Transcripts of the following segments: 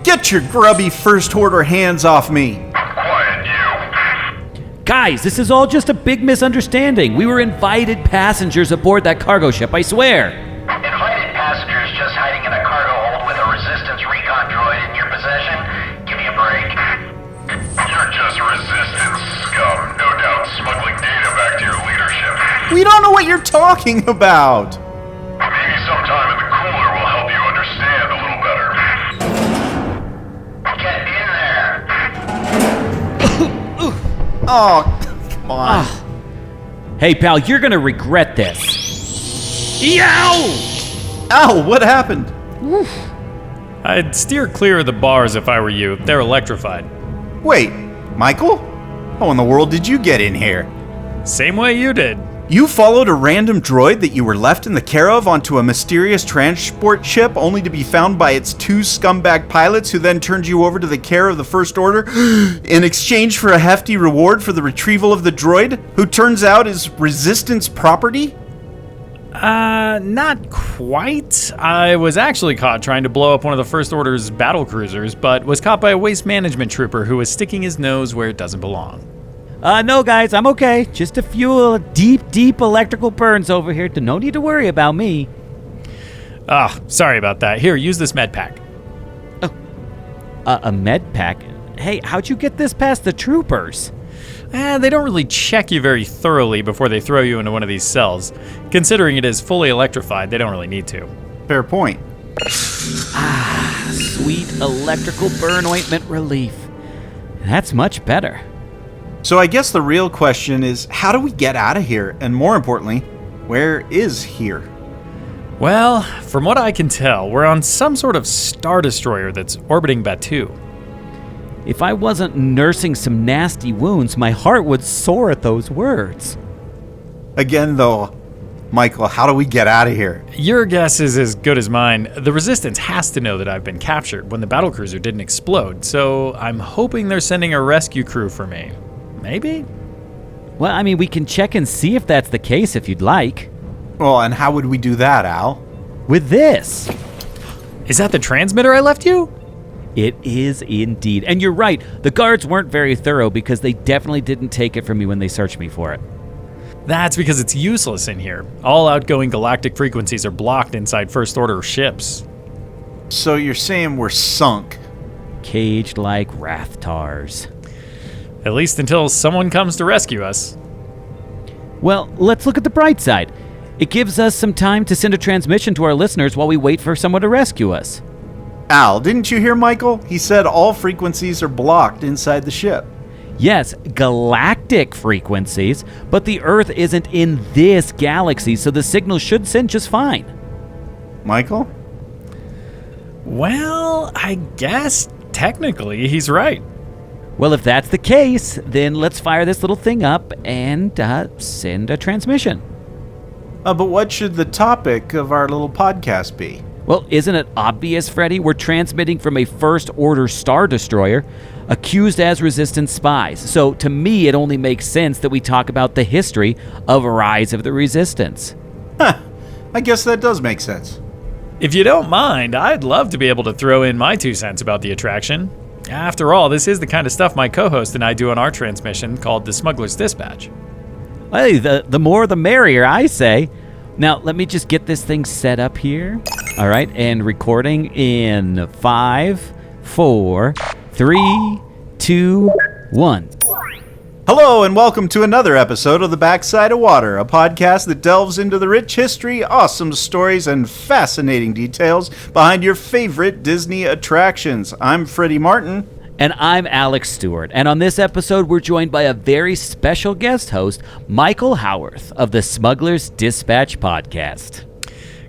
Get your grubby first-order hands off me! Quiet, you. Guys, this is all just a big misunderstanding. We were invited passengers aboard that cargo ship, I swear. Invited passengers just hiding in a cargo hold with a resistance recon droid in your possession? Give me a break. You're just resistance scum. No doubt smuggling data back to your leadership. We don't know what you're talking about! Maybe sometime in the cooler will help you understand a little better. Get in there. Oh, come on. Hey, pal, you're gonna regret this. Yow! Ow, what happened? I'd steer clear of the bars if I were you. They're electrified. Wait, Michael? How in the world did you get in here? Same way you did. You followed a random droid that you were left in the care of onto a mysterious transport ship only to be found by its two scumbag pilots who then turned you over to the care of the First Order in exchange for a hefty reward for the retrieval of the droid, who turns out is Resistance property? Not quite. I was actually caught trying to blow up one of the First Order's battle cruisers, but was caught by a waste management trooper who was sticking his nose where it doesn't belong. No, guys, I'm okay. Just a few deep electrical burns over here. No need to worry about me. Sorry about that. Here, use this med pack. Oh, a med pack? Hey, how'd you get this past the troopers? They don't really check you very thoroughly before they throw you into one of these cells. Considering it is fully electrified, they don't really need to. Fair point. Sweet electrical burn ointment relief. That's much better. So I guess the real question is, how do we get out of here? And more importantly, where is here? Well, from what I can tell, we're on some sort of star destroyer that's orbiting Batu. If I wasn't nursing some nasty wounds, my heart would soar at those words. Again, though, Michael, how do we get out of here? Your guess is as good as mine. The Resistance has to know that I've been captured when the battlecruiser didn't explode, so I'm hoping they're sending a rescue crew for me. Maybe? Well, I mean, we can check and see if that's the case if you'd like. Well, and how would we do that, Al? With this. Is that the transmitter I left you? It is indeed. And you're right, the guards weren't very thorough because they definitely didn't take it from me when they searched me for it. That's because it's useless in here. All outgoing galactic frequencies are blocked inside First Order ships. So you're saying we're sunk? Caged like Rathtars. At least until someone comes to rescue us. Well, let's look at the bright side. It gives us some time to send a transmission to our listeners while we wait for someone to rescue us. Al, didn't you hear Michael? He said all frequencies are blocked inside the ship. Yes, galactic frequencies, but the Earth isn't in this galaxy, so the signal should send just fine. Michael? Well, I guess technically he's right. Well, if that's the case, then let's fire this little thing up and send a transmission. But what should the topic of our little podcast be? Well, isn't it obvious, Freddy? We're transmitting from a First Order Star Destroyer, accused as Resistance spies. So, to me, it only makes sense that we talk about the history of Rise of the Resistance. I guess that does make sense. If you don't mind, I'd love to be able to throw in my 2 cents about the attraction. After all, this is the kind of stuff my co-host and I do on our transmission called the Smuggler's Dispatch. Hey, the more the merrier, I say. Now, let me just get this thing set up here. All right, and recording in 5, 4, 3, 2, 1. Hello and welcome to another episode of The Backside of Water, a podcast that delves into the rich history, awesome stories, and fascinating details behind your favorite Disney attractions. I'm Freddy Martin. And I'm Alex Stewart. And on this episode, we're joined by a very special guest host, Mikel Howarth of the Smuggler's Dispatch podcast.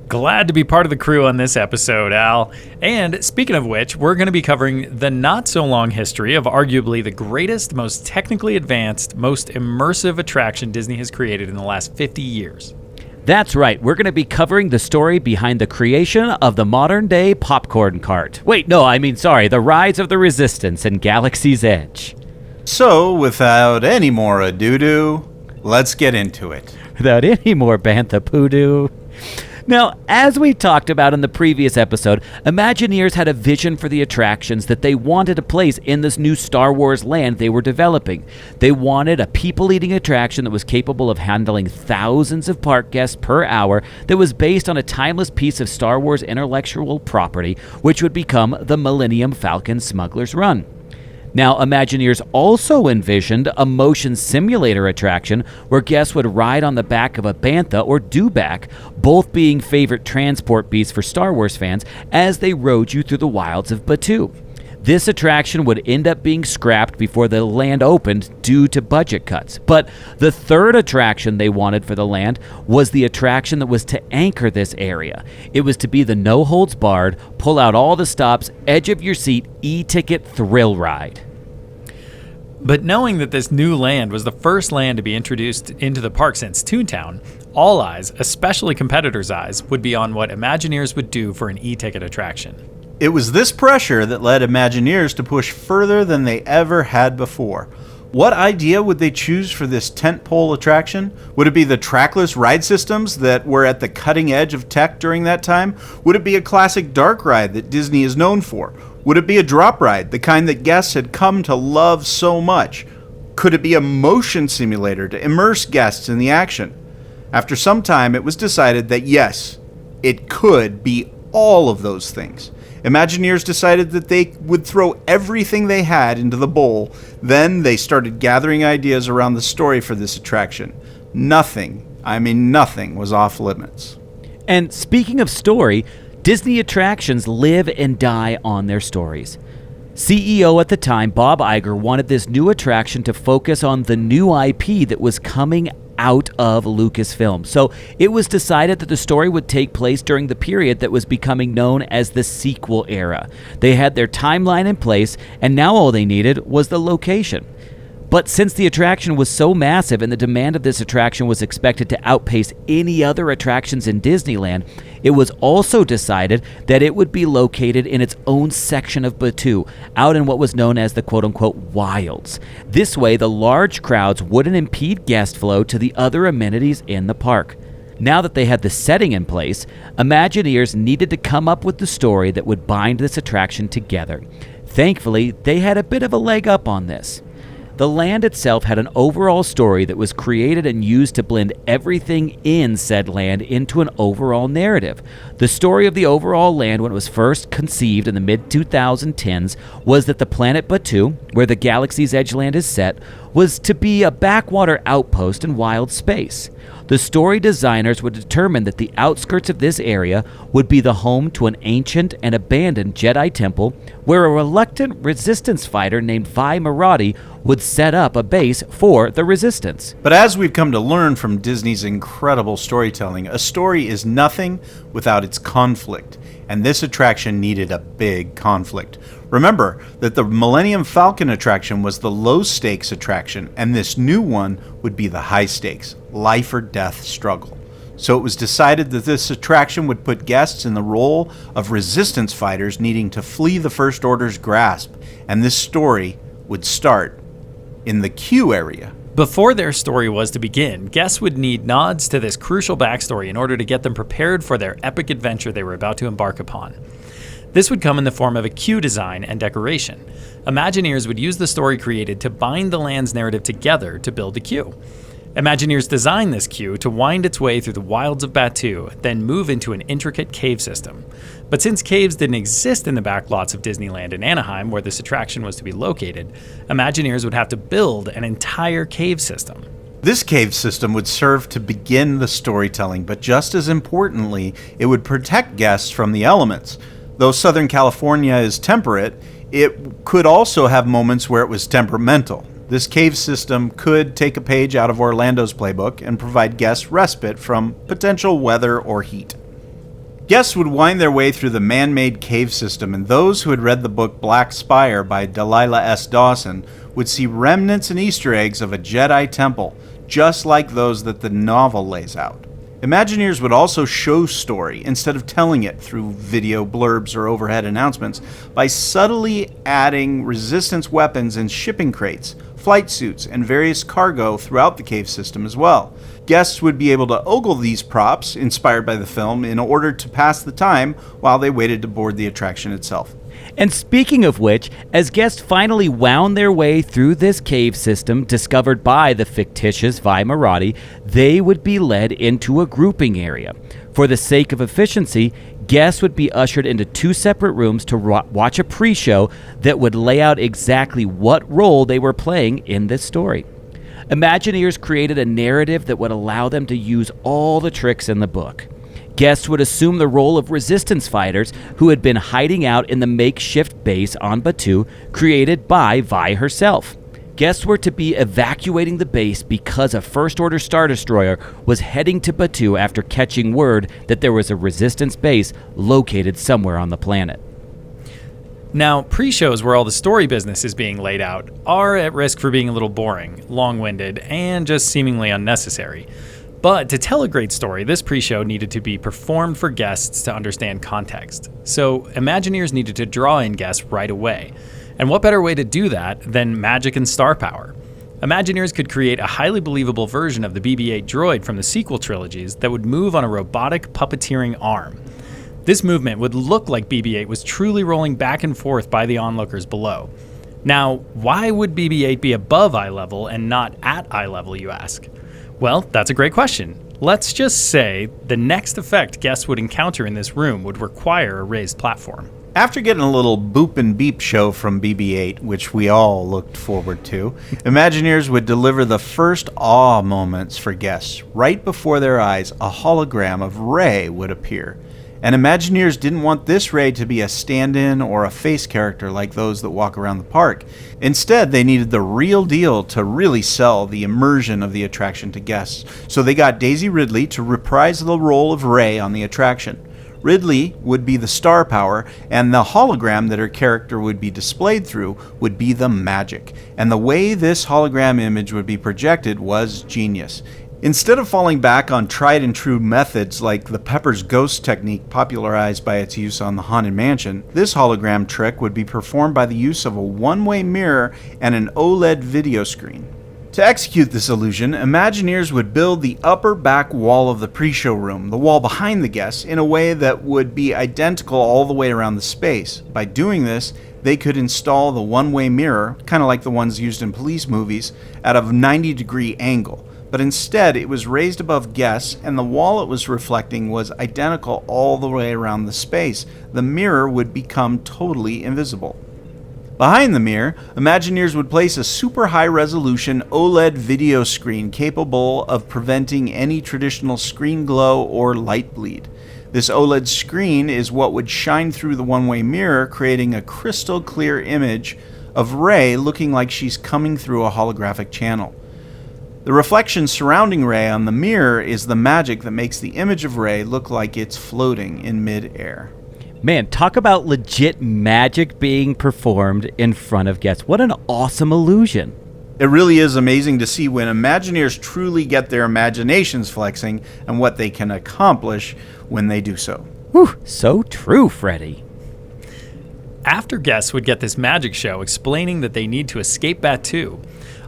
Glad to be part of the crew on this episode, Al. And speaking of which, we're going to be covering the not-so-long history of arguably the greatest, most technically advanced, most immersive attraction Disney has created in the last 50 years. That's right. We're going to be covering the story behind the creation of the modern-day popcorn cart. Wait, no, the Rise of the Resistance and Galaxy's Edge. So, without any more ado-do, let's get into it. Without any more bantha poodoo. Now, as we talked about in the previous episode, Imagineers had a vision for the attractions that they wanted to place in this new Star Wars land they were developing. They wanted a people-eating attraction that was capable of handling thousands of park guests per hour, that was based on a timeless piece of Star Wars intellectual property, which would become the Millennium Falcon Smuggler's Run. Now, Imagineers also envisioned a motion simulator attraction where guests would ride on the back of a bantha or dewback, both being favorite transport beasts for Star Wars fans, as they rode you through the wilds of Batuu. This attraction would end up being scrapped before the land opened due to budget cuts. But the third attraction they wanted for the land was the attraction that was to anchor this area. It was to be the no-holds-barred, pull out all the stops, edge-of-your-seat, e-ticket thrill ride. But knowing that this new land was the first land to be introduced into the park since Toontown, all eyes, especially competitors' eyes, would be on what Imagineers would do for an e-ticket attraction. It was this pressure that led Imagineers to push further than they ever had before. What idea would they choose for this tentpole attraction? Would it be the trackless ride systems that were at the cutting edge of tech during that time? Would it be a classic dark ride that Disney is known for? Would it be a drop ride, the kind that guests had come to love so much? Could it be a motion simulator to immerse guests in the action? After some time, it was decided that yes, it could be all of those things. Imagineers decided that they would throw everything they had into the bowl. Then they started gathering ideas around the story for this attraction. Nothing was off limits. And speaking of story, Disney attractions live and die on their stories. CEO at the time, Bob Iger, wanted this new attraction to focus on the new IP that was coming out of Lucasfilm. So it was decided that the story would take place during the period that was becoming known as the sequel era. They had their timeline in place, and now all they needed was the location. But since the attraction was so massive and the demand of this attraction was expected to outpace any other attractions in Disneyland, it was also decided that it would be located in its own section of Batuu, out in what was known as the quote-unquote wilds. This way, the large crowds wouldn't impede guest flow to the other amenities in the park. Now that they had the setting in place, Imagineers needed to come up with the story that would bind this attraction together. Thankfully, they had a bit of a leg up on this. The land itself had an overall story that was created and used to blend everything in said land into an overall narrative. The story of the overall land when it was first conceived in the mid-2010s was that the planet Batuu, where the Galaxy's Edge land is set, was to be a backwater outpost in wild space. The story designers would determine that the outskirts of this area would be the home to an ancient and abandoned Jedi temple where a reluctant resistance fighter named Vi Marathi would set up a base for the resistance. But as we've come to learn from Disney's incredible storytelling, a story is nothing without its conflict, and this attraction needed a big conflict. Remember that the Millennium Falcon attraction was the low-stakes attraction, and this new one would be the high-stakes, life-or-death struggle. So it was decided that this attraction would put guests in the role of resistance fighters needing to flee the First Order's grasp, and this story would start in the queue area. Before their story was to begin, guests would need nods to this crucial backstory in order to get them prepared for their epic adventure they were about to embark upon. This would come in the form of a queue design and decoration. Imagineers would use the story created to bind the land's narrative together to build the queue. Imagineers designed this queue to wind its way through the wilds of Batuu, then move into an intricate cave system. But since caves didn't exist in the backlots of Disneyland in Anaheim, where this attraction was to be located, Imagineers would have to build an entire cave system. This cave system would serve to begin the storytelling, but just as importantly, it would protect guests from the elements. Though Southern California is temperate, it could also have moments where it was temperamental. This cave system could take a page out of Orlando's playbook and provide guests respite from potential weather or heat. Guests would wind their way through the man-made cave system, and those who had read the book Black Spire by Delilah S. Dawson would see remnants and Easter eggs of a Jedi temple, just like those that the novel lays out. Imagineers would also show story instead of telling it through video blurbs or overhead announcements by subtly adding resistance weapons and shipping crates, flight suits, and various cargo throughout the cave system as well. Guests would be able to ogle these props, inspired by the film, in order to pass the time while they waited to board the attraction itself. And speaking of which, as guests finally wound their way through this cave system discovered by the fictitious Vi Marati, they would be led into a grouping area. For the sake of efficiency, guests would be ushered into 2 separate rooms to watch a pre-show that would lay out exactly what role they were playing in this story. Imagineers created a narrative that would allow them to use all the tricks in the book. Guests would assume the role of resistance fighters who had been hiding out in the makeshift base on Batuu, created by Vi herself. Guests were to be evacuating the base because a First Order Star Destroyer was heading to Batuu after catching word that there was a resistance base located somewhere on the planet. Now, pre-shows where all the story business is being laid out are at risk for being a little boring, long-winded, and just seemingly unnecessary. But to tell a great story, this pre-show needed to be performed for guests to understand context. So Imagineers needed to draw in guests right away. And what better way to do that than magic and star power? Imagineers could create a highly believable version of the BB-8 droid from the sequel trilogies that would move on a robotic puppeteering arm. This movement would look like BB-8 was truly rolling back and forth by the onlookers below. Now, why would BB-8 be above eye level and not at eye level, you ask? Well, that's a great question. Let's just say the next effect guests would encounter in this room would require a raised platform. After getting a little boop and beep show from BB-8, which we all looked forward to, Imagineers would deliver the first awe moments for guests. Right before their eyes, a hologram of Rey would appear. And Imagineers didn't want this Rey to be a stand-in or a face character like those that walk around the park. Instead, they needed the real deal to really sell the immersion of the attraction to guests. So they got Daisy Ridley to reprise the role of Rey on the attraction. Ridley would be the star power, and the hologram that her character would be displayed through would be the magic. And the way this hologram image would be projected was genius. Instead of falling back on tried and true methods like the Pepper's Ghost technique popularized by its use on the Haunted Mansion, this hologram trick would be performed by the use of a one-way mirror and an OLED video screen. To execute this illusion, Imagineers would build the upper back wall of the pre-show room, the wall behind the guests, in a way that would be identical all the way around the space. By doing this, they could install the one-way mirror, kind of like the ones used in police movies, at a 90-degree angle. But instead, it was raised above guests, and the wall it was reflecting was identical all the way around the space. The mirror would become totally invisible. Behind the mirror, Imagineers would place a super high-resolution OLED video screen capable of preventing any traditional screen glow or light bleed. This OLED screen is what would shine through the one-way mirror, creating a crystal clear image of Rey looking like she's coming through a holographic channel. The reflection surrounding Rey on the mirror is the magic that makes the image of Rey look like it's floating in mid-air. Man, talk about legit magic being performed in front of guests. What an awesome illusion. It really is amazing to see when Imagineers truly get their imaginations flexing and what they can accomplish when they do so. Whew, so true, Freddy. After guests would get this magic show explaining that they need to escape Batuu,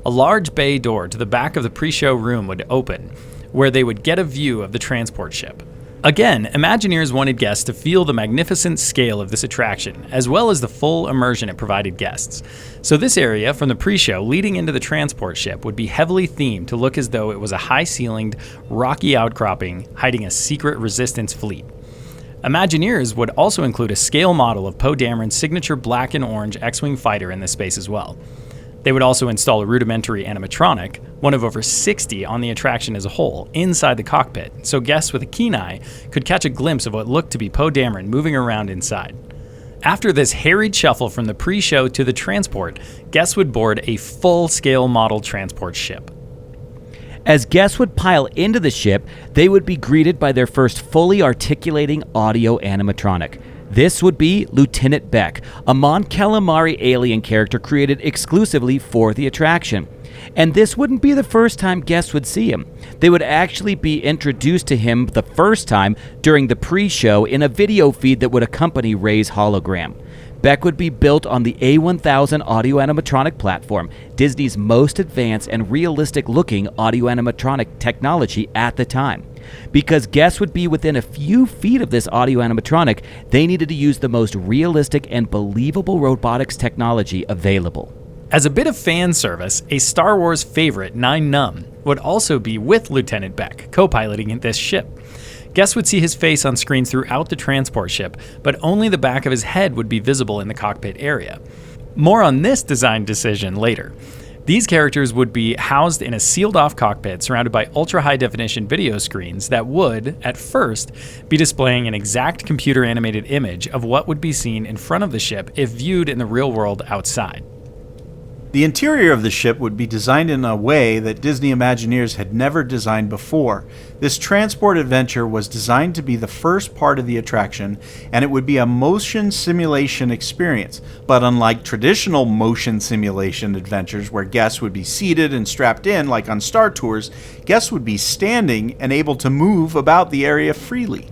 a large bay door to the back of the pre-show room would open, where they would get a view of the transport ship. Again, Imagineers wanted guests to feel the magnificent scale of this attraction, as well as the full immersion it provided guests. So this area from the pre-show leading into the transport ship would be heavily themed to look as though it was a high-ceilinged, rocky outcropping hiding a secret resistance fleet. Imagineers would also include a scale model of Poe Dameron's signature black and orange X-Wing fighter in this space as well. They would also install a rudimentary animatronic, one of over 60 on the attraction as a whole, inside the cockpit, so guests with a keen eye could catch a glimpse of what looked to be Poe Dameron moving around inside. After this harried shuffle from the pre-show to the transport, guests would board a full-scale model transport ship. As guests would pile into the ship, they would be greeted by their first fully articulating audio animatronic. This would be Lieutenant Beck, a Mon Calamari alien character created exclusively for the attraction. And this wouldn't be the first time guests would see him. They would actually be introduced to him the first time during the pre-show in a video feed that would accompany Rey's hologram. Beck would be built on the A1000 audio animatronic platform, Disney's most advanced and realistic-looking audio animatronic technology at the time. Because guests would be within a few feet of this audio animatronic, they needed to use the most realistic and believable robotics technology available. As a bit of fan service, a Star Wars favorite, Nine Numb, would also be with Lieutenant Beck, co-piloting this ship. Guests would see his face on screens throughout the transport ship, but only the back of his head would be visible in the cockpit area. More on this design decision later. These characters would be housed in a sealed-off cockpit surrounded by ultra-high-definition video screens that would, at first, be displaying an exact computer-animated image of what would be seen in front of the ship if viewed in the real world outside. The interior of the ship would be designed in a way that Disney Imagineers had never designed before. This transport adventure was designed to be the first part of the attraction, and it would be a motion simulation experience. But unlike traditional motion simulation adventures where guests would be seated and strapped in like on Star Tours, guests would be standing and able to move about the area freely.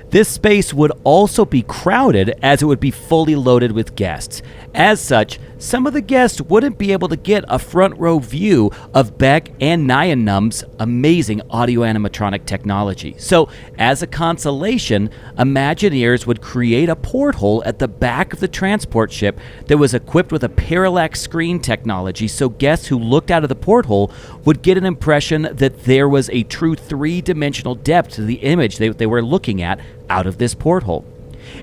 This space would also be crowded as it would be fully loaded with guests. As such, some of the guests wouldn't be able to get a front row view of Beck and Nyan Num's amazing audio animatronic technology. So, as a consolation, Imagineers would create a porthole at the back of the transport ship that was equipped with a parallax screen technology, so guests who looked out of the porthole would get an impression that there was a true three-dimensional depth to the image they were looking at out of this porthole.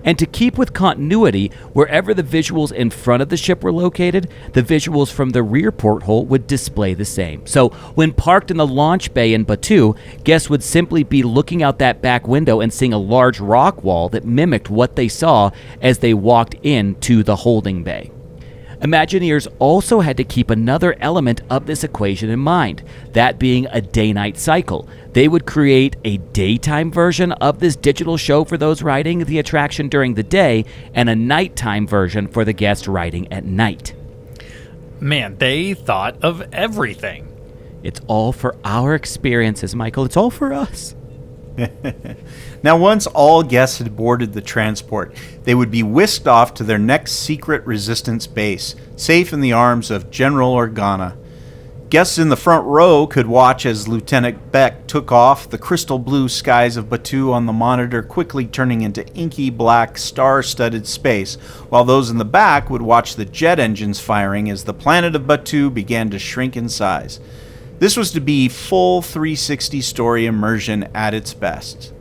And to keep with continuity, wherever the visuals in front of the ship were located, the visuals from the rear porthole would display the same. So when parked in the launch bay in Batuu, guests would simply be looking out that back window and seeing a large rock wall that mimicked what they saw as they walked into the holding bay. Imagineers also had to keep another element of this equation in mind, that being a day-night cycle. They would create a daytime version of this digital show for those riding the attraction during the day, and a nighttime version for the guests riding at night. Man, they thought of everything. It's all for our experiences, Michael. It's all for us. Now, once all guests had boarded the transport, they would be whisked off to their next secret resistance base, safe in the arms of General Organa. Guests in the front row could watch as Lieutenant Beck took off, the crystal blue skies of Batuu on the monitor quickly turning into inky black star-studded space, while those in the back would watch the jet engines firing as the planet of Batuu began to shrink in size. This was to be full 360-story immersion at its best.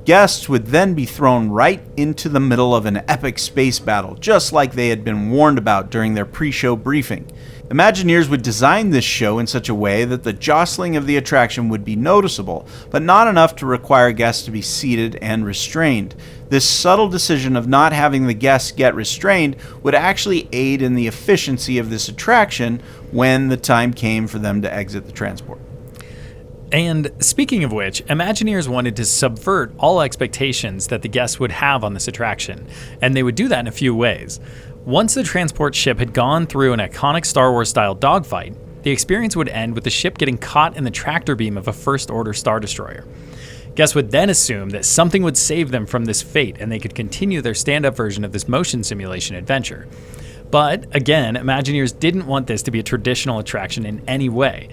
Guests would then be thrown right into the middle of an epic space battle, just like they had been warned about during their pre-show briefing. Imagineers would design this show in such a way that the jostling of the attraction would be noticeable, but not enough to require guests to be seated and restrained. This subtle decision of not having the guests get restrained would actually aid in the efficiency of this attraction when the time came for them to exit the transport. And speaking of which, Imagineers wanted to subvert all expectations that the guests would have on this attraction, and they would do that in a few ways. Once the transport ship had gone through an iconic Star Wars-style dogfight, the experience would end with the ship getting caught in the tractor beam of a First-Order Star Destroyer. Guests would then assume that something would save them from this fate and they could continue their stand-up version of this motion simulation adventure. But, again, Imagineers didn't want this to be a traditional attraction in any way.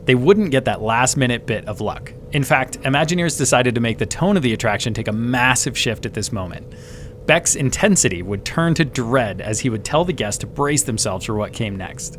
They wouldn't get that last-minute bit of luck. In fact, Imagineers decided to make the tone of the attraction take a massive shift at this moment. Beck's intensity would turn to dread as he would tell the guests to brace themselves for what came next.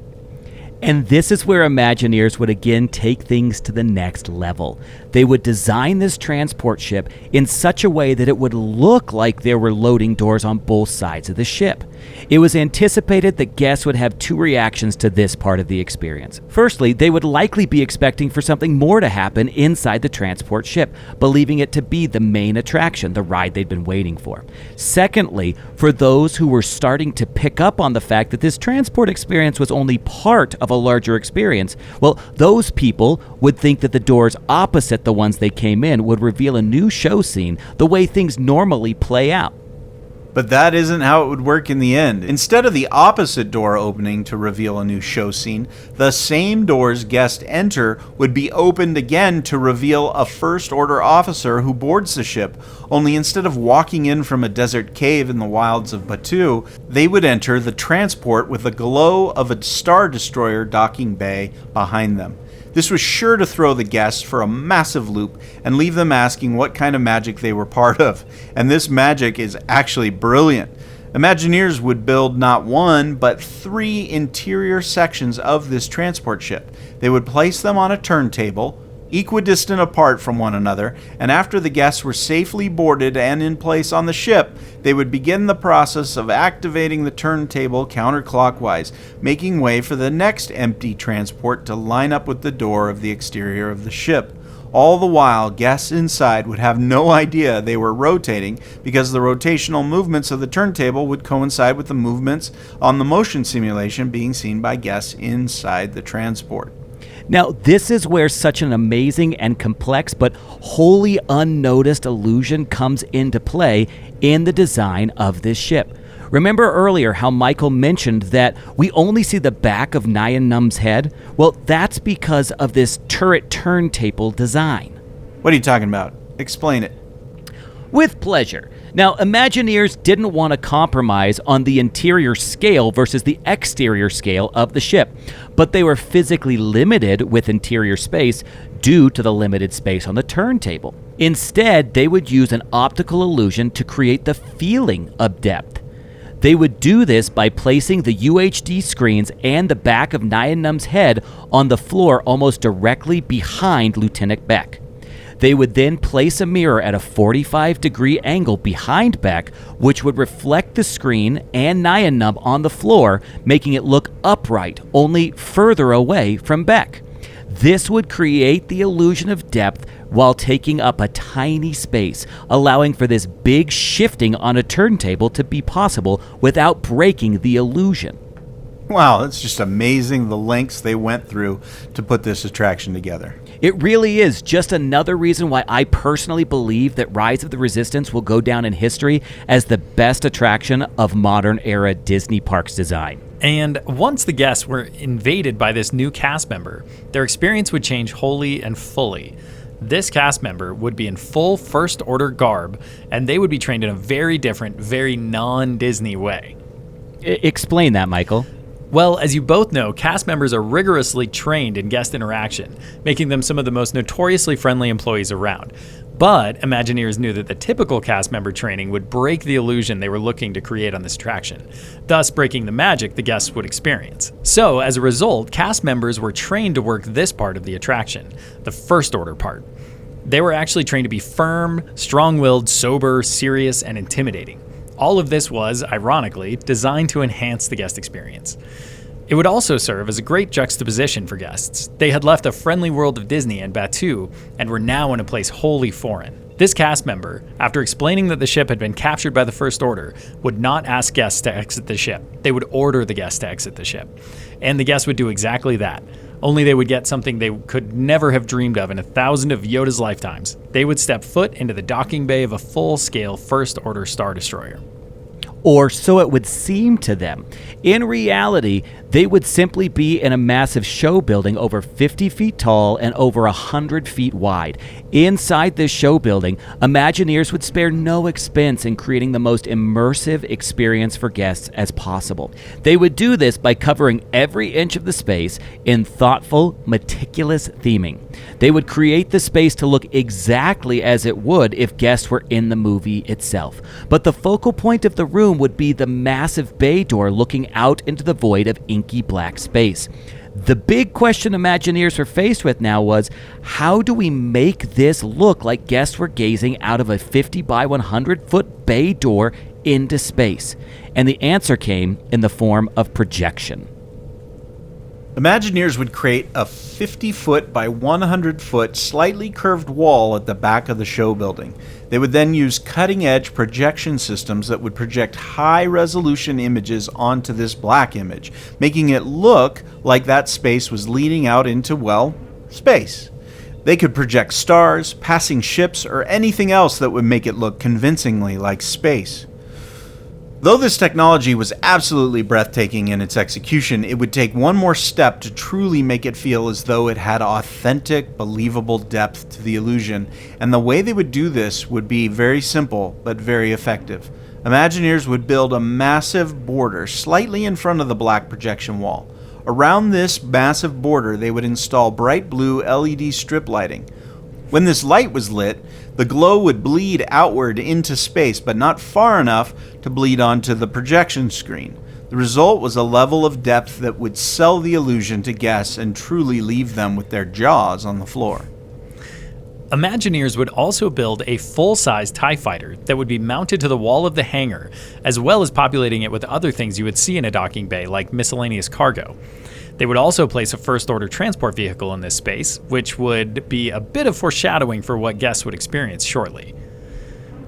And this is where Imagineers would again take things to the next level. They would design this transport ship in such a way that it would look like there were loading doors on both sides of the ship. It was anticipated that guests would have two reactions to this part of the experience. Firstly, they would likely be expecting for something more to happen inside the transport ship, believing it to be the main attraction, the ride they'd been waiting for. Secondly, for those who were starting to pick up on the fact that this transport experience was only part of a larger experience, well, those people would think that the doors opposite the ones they came in would reveal a new show scene the way things normally play out. But that isn't how it would work in the end. Instead of the opposite door opening to reveal a new show scene, the same doors guests enter would be opened again to reveal a First Order officer who boards the ship. Only instead of walking in from a desert cave in the wilds of Batuu, they would enter the transport with the glow of a Star Destroyer docking bay behind them. This was sure to throw the guests for a massive loop and leave them asking what kind of magic they were part of. And this magic is actually brilliant. Imagineers would build not one, but 3 interior sections of this transport ship. They would place them on a turntable, equidistant apart from one another, and after the guests were safely boarded and in place on the ship, they would begin the process of activating the turntable counterclockwise, making way for the next empty transport to line up with the door of the exterior of the ship. All the while, guests inside would have no idea they were rotating because the rotational movements of the turntable would coincide with the movements on the motion simulation being seen by guests inside the transport. Now, this is where such an amazing and complex but wholly unnoticed illusion comes into play in the design of this ship. Remember earlier how Michael mentioned that we only see the back of Nyan Num's head? Well, that's because of this turret turntable design. What are you talking about? Explain it. With pleasure. Now, Imagineers didn't want to compromise on the interior scale versus the exterior scale of the ship, but they were physically limited with interior space due to the limited space on the turntable. Instead, they would use an optical illusion to create the feeling of depth. They would do this by placing the UHD screens and the back of Nyan Num's head on the floor almost directly behind Lieutenant Beck. They would then place a mirror at a 45-degree angle behind Beck, which would reflect the screen and Nyan Num on the floor, making it look upright, only further away from Beck. This would create the illusion of depth while taking up a tiny space, allowing for this big shifting on a turntable to be possible without breaking the illusion. Wow, it's just amazing the lengths they went through to put this attraction together. It really is just another reason why I personally believe that Rise of the Resistance will go down in history as the best attraction of modern-era Disney parks design. And once the guests were invaded by this new cast member, their experience would change wholly and fully. This cast member would be in full First Order garb, and they would be trained in a very different, very non-Disney way. Explain that, Michael. Well, as you both know, cast members are rigorously trained in guest interaction, making them some of the most notoriously friendly employees around. But Imagineers knew that the typical cast member training would break the illusion they were looking to create on this attraction, thus breaking the magic the guests would experience. So, as a result, cast members were trained to work this part of the attraction, the First Order part. They were actually trained to be firm, strong-willed, sober, serious, and intimidating. All of this was, ironically, designed to enhance the guest experience. It would also serve as a great juxtaposition for guests. They had left the friendly world of Disney and Batuu and were now in a place wholly foreign. This cast member, after explaining that the ship had been captured by the First Order, would not ask guests to exit the ship. They would order the guests to exit the ship. And the guests would do exactly that. Only they would get something they could never have dreamed of in 1,000 of Yoda's lifetimes. They would step foot into the docking bay of a full-scale First Order Star Destroyer. Or so it would seem to them. In reality, they would simply be in a massive show building over 50 feet tall and over 100 feet wide. Inside this show building, Imagineers would spare no expense in creating the most immersive experience for guests as possible. They would do this by covering every inch of the space in thoughtful, meticulous theming. They would create the space to look exactly as it would if guests were in the movie itself. But the focal point of the room would be the massive bay door looking out into the void of inky black space. The big question Imagineers were faced with now was, how do we make this look like guests were gazing out of a 50 by 100 foot bay door into space? And the answer came in the form of projection. Imagineers would create a 50-foot by 100-foot slightly curved wall at the back of the show building. They would then use cutting-edge projection systems that would project high-resolution images onto this black image, making it look like that space was leading out into, well, space. They could project stars, passing ships, or anything else that would make it look convincingly like space. Though this technology was absolutely breathtaking in its execution, it would take one more step to truly make it feel as though it had authentic, believable depth to the illusion, and the way they would do this would be very simple, but very effective. Imagineers would build a massive border slightly in front of the black projection wall. Around this massive border, they would install bright blue LED strip lighting. When this light was lit, the glow would bleed outward into space, but not far enough to bleed onto the projection screen. The result was a level of depth that would sell the illusion to guests and truly leave them with their jaws on the floor. Imagineers would also build a full-size TIE fighter that would be mounted to the wall of the hangar, as well as populating it with other things you would see in a docking bay, like miscellaneous cargo. They would also place a first-order transport vehicle in this space, which would be a bit of foreshadowing for what guests would experience shortly.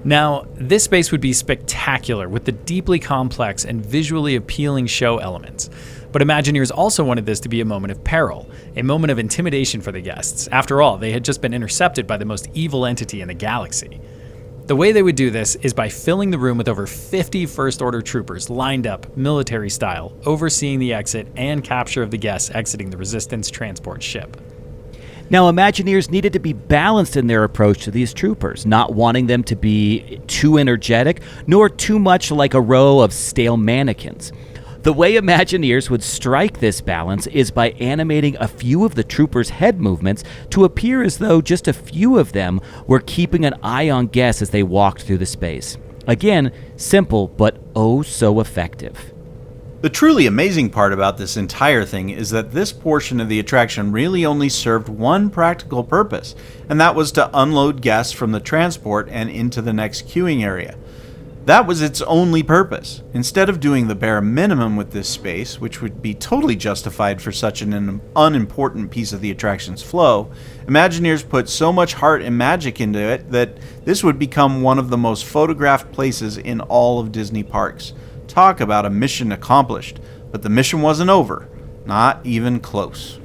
Now, this space would be spectacular with the deeply complex and visually appealing show elements. But Imagineers also wanted this to be a moment of peril, a moment of intimidation for the guests. After all, they had just been intercepted by the most evil entity in the galaxy. The way they would do this is by filling the room with over 50 First-Order troopers lined up, military style, overseeing the exit and capture of the guests exiting the Resistance transport ship. Now, Imagineers needed to be balanced in their approach to these troopers, not wanting them to be too energetic, nor too much like a row of stale mannequins. The way Imagineers would strike this balance is by animating a few of the troopers' head movements to appear as though just a few of them were keeping an eye on guests as they walked through the space. Again, simple, but oh so effective. The truly amazing part about this entire thing is that this portion of the attraction really only served one practical purpose, and that was to unload guests from the transport and into the next queuing area. That was its only purpose. Instead of doing the bare minimum with this space, which would be totally justified for such an unimportant piece of the attraction's flow, Imagineers put so much heart and magic into it that this would become one of the most photographed places in all of Disney parks. Talk about a mission accomplished, but the mission wasn't over. Not even close.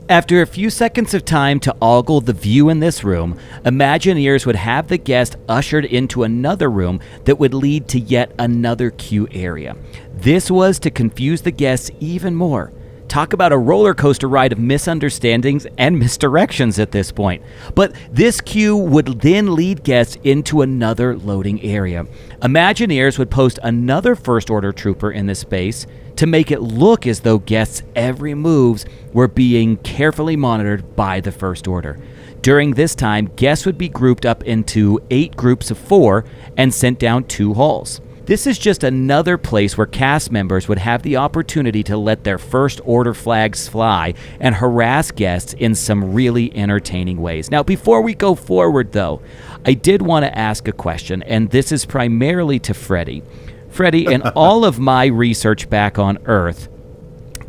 After a few seconds of time to ogle the view in this room, Imagineers would have the guest ushered into another room that would lead to yet another queue area. This was to confuse the guests even more. Talk about a roller coaster ride of misunderstandings and misdirections at this point. But this queue would then lead guests into another loading area. Imagineers would post another First Order trooper in this space to make it look as though guests' every moves were being carefully monitored by the First Order. During this time, guests would be grouped up into 8 groups of 4 and sent down 2 halls. This is just another place where cast members would have the opportunity to let their First Order flags fly and harass guests in some really entertaining ways. Now, before we go forward, though, I did want to ask a question, and this is primarily to Freddy. Freddy, in all of my research back on Earth,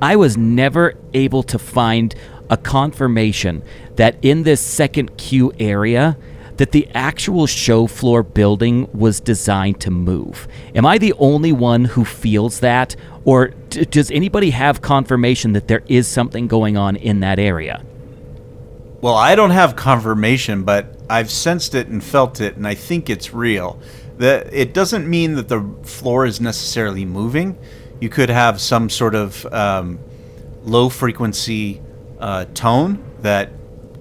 I was never able to find a confirmation that in this second queue area that the actual show floor building was designed to move. Am I the only one who feels that? Or does anybody have confirmation that there is something going on in that area? Well, I don't have confirmation, but I've sensed it and felt it, and I think it's real. It doesn't mean that the floor is necessarily moving. You could have some sort of low frequency tone that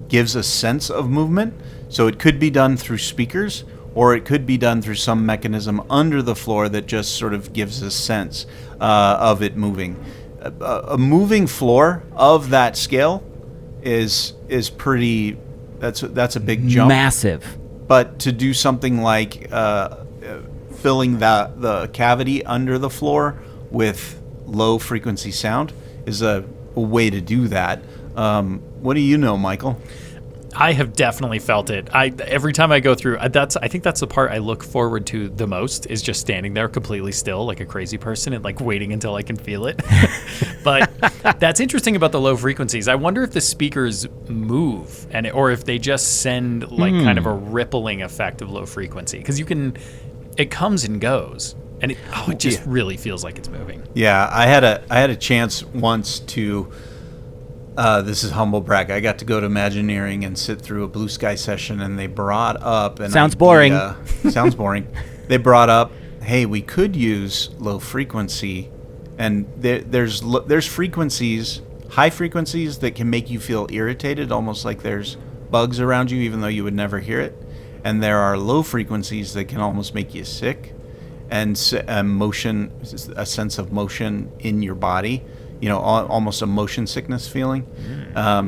gives a sense of movement. So it could be done through speakers, or it could be done through some mechanism under the floor that just sort of gives a sense of it moving. A moving floor of that scale is pretty. That's a big jump. Massive. But to do something like filling the cavity under the floor with low frequency sound is a way to do that. What do you know, Michael? I have definitely felt it. Every time I go through, I think that's the part I look forward to the most, is just standing there completely still like a crazy person and like waiting until I can feel it. But that's interesting about the low frequencies. I wonder if the speakers move or if they just send like kind of a rippling effect of low frequency, because it comes and goes. And it just really feels like it's moving. Yeah, I had a chance once to. This is humble brag. I got to go to Imagineering and sit through a Blue Sky session, and they brought up. And sounds boring. Sounds boring. They brought up hey, we could use low frequency, and there's frequencies, high frequencies that can make you feel irritated, almost like there's bugs around you, even though you would never hear it. And there are low frequencies that can almost make you sick, and a sense of motion in your body, almost a motion sickness feeling.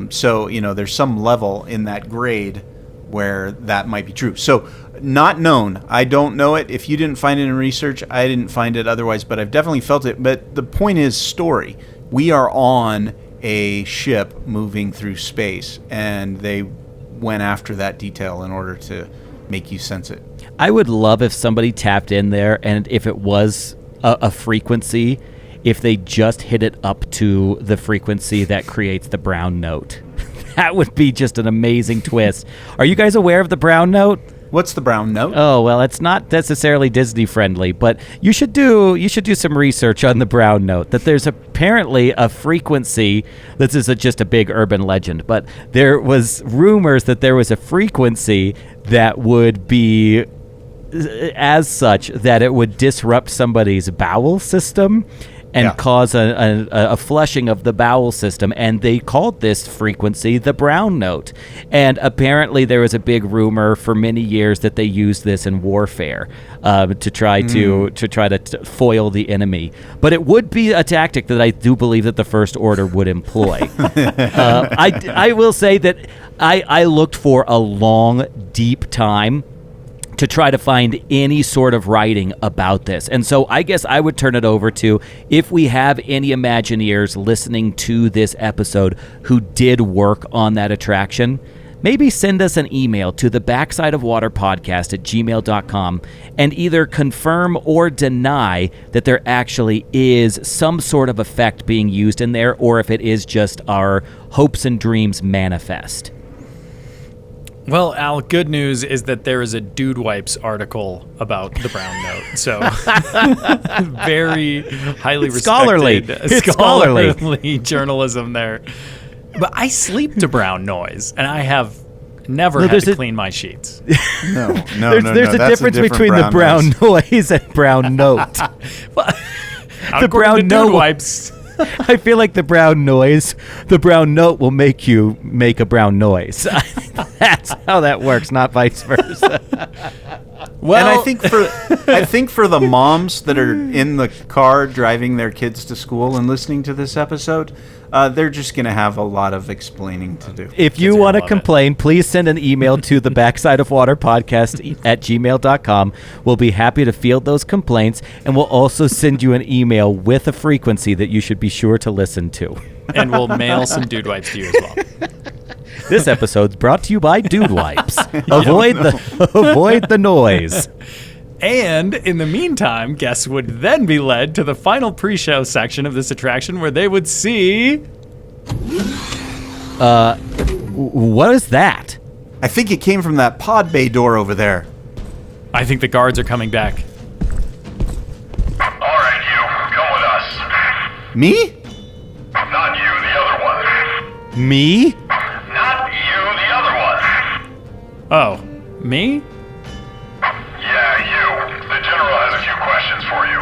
So, there's some level in that grade where that might be true. So, not known. I don't know it. If you didn't find it in research, I didn't find it otherwise, but I've definitely felt it. But the point is story. We are on a ship moving through space, and they went after that detail in order to make you sense it. I would love if somebody tapped in there, and if it was a frequency, if they just hit it up to the frequency that creates the brown note. That would be just an amazing twist. Are you guys aware of the brown note? What's the brown note? Oh, well, it's not necessarily Disney friendly, but you should do some research on the brown note. That there's apparently a frequency. This is just a big urban legend, but there was rumors that there was a frequency that would be as such that it would disrupt somebody's bowel system and cause a flushing of the bowel system, and they called this frequency the brown note. And apparently there was a big rumor for many years that they used this in warfare to try to foil the enemy. But it would be a tactic that I do believe that the First Order would employ. I will say that I looked for a long, deep time to try to find any sort of writing about this. And so I guess I would turn it over to, if we have any Imagineers listening to this episode who did work on that attraction, maybe send us an email to the backsideofwaterpodcast@gmail.com and either confirm or deny that there actually is some sort of effect being used in there, or if it is just our hopes and dreams manifest. Well, Al, good news is that there is a Dude Wipes article about the brown note. So very highly respected scholarly journalism there. But I sleep to brown noise, and I have never had to clean my sheets. No. There's a difference between the brown noise and brown note. The brown note wipes. I feel like the brown note will make you make a brown noise. That's how that works, not vice versa. Well, and I think for the moms that are in the car driving their kids to school and listening to this episode, they're just going to have a lot of explaining to do. If you want to complain, please send an email to the backsideofwaterpodcast@gmail.com. We'll be happy to field those complaints, and we'll also send you an email with a frequency that you should be sure to listen to. And we'll mail some Dude Wipes to you as well. This episode's brought to you by Dude Wipes. Avoid the noise. And in the meantime, guests would then be led to the final pre-show section of this attraction, where they would see... What is that? I think it came from that pod bay door over there. I think the guards are coming back. All right, you. Come with us. Me? Not you, the other one. Me? Not you, the other one. Oh, me? Yeah, you. The General has a few questions for you.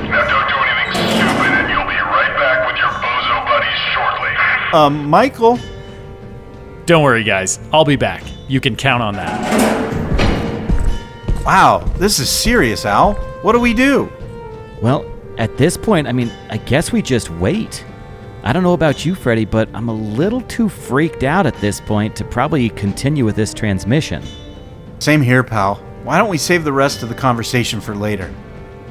Now don't do anything stupid and you'll be right back with your bozo buddies shortly. Michael? Don't worry, guys. I'll be back. You can count on that. Wow, this is serious, Al. What do we do? Well, at this point, I guess we just wait. I don't know about you, Freddy, but I'm a little too freaked out at this point to probably continue with this transmission. Same here, pal. Why don't we save the rest of the conversation for later?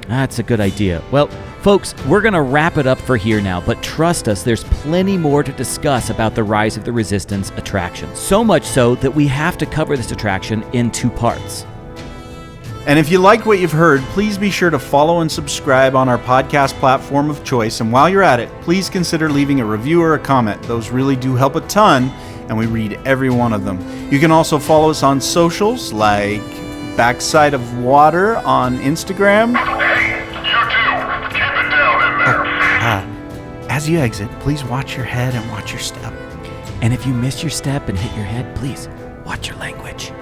That's a good idea. Well, folks, we're going to wrap it up for here now, but trust us, there's plenty more to discuss about the Rise of the Resistance attraction. So much so that we have to cover this attraction in 2 parts. And if you like what you've heard, please be sure to follow and subscribe on our podcast platform of choice. And while you're at it, please consider leaving a review or a comment. Those really do help a ton, and we read every one of them. You can also follow us on socials like Backside of Water on Instagram. Hey, you two. Keep it down in there. As you exit, please watch your head and watch your step. And if you miss your step and hit your head, please watch your language.